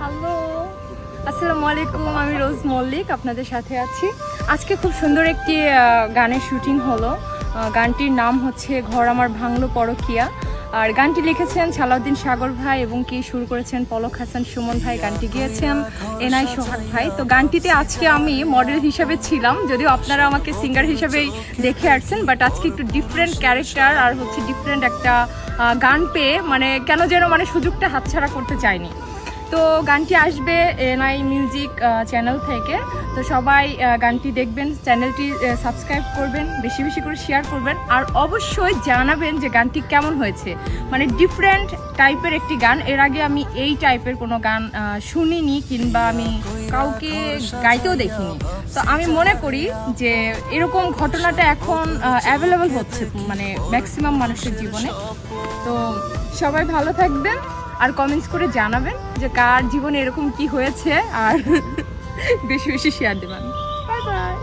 Hello, আসসালামু আলাইকুম। আমি রোজ মল্লিক আপনাদের সাথে আছি। আজকে খুব সুন্দর একটি গানের শুটিং হলো। গানটির নাম হচ্ছে ঘর আমার ভাঙলো পরকিয়া। আর গানটি লিখেছেন সালাউদ্দিন সাগর ভাই এবং কি সুর করেছেন পলক হাসান সুমন ভাই। গানটি গিয়েছেন এনআই সোহাগ ভাই। তো গানটিতে আজকে আমি মডেল হিসাবে ছিলাম, যদিও আপনারা আমাকে সিঙ্গার হিসাবেই দেখে আসছেন, বাট আজকে একটু ডিফারেন্ট ক্যারেক্টার আর হচ্ছে ডিফারেন্ট একটা গান পেয়ে কেন যেন সুযোগটা হাতছাড়া করতে চাইনি। তো গানটি আসবে এনআই মিউজিক চ্যানেল থেকে। তো সবাই গানটি দেখবেন, চ্যানেলটি সাবস্ক্রাইব করবেন, বেশি বেশি করে শেয়ার করবেন, আর অবশ্যই জানাবেন যে গানটি কেমন হয়েছে। ডিফারেন্ট টাইপের একটি গান, এর আগে আমি এই টাইপের কোনো গান শুনিনি কিংবা আমি কাউকে গাইতেও দেখিনি। তো আমি মনে করি যে এরকম ঘটনাটা এখন অ্যাভেলেবল হচ্ছে ম্যাক্সিমাম মানুষের জীবনে। তো সবাই ভালো থাকবেন আর কমেন্টস করে জানাবেন যে কার জীবনে এরকম কি হয়েছে, আর বেশি বেশি শেয়ার দেবেন। Bye bye.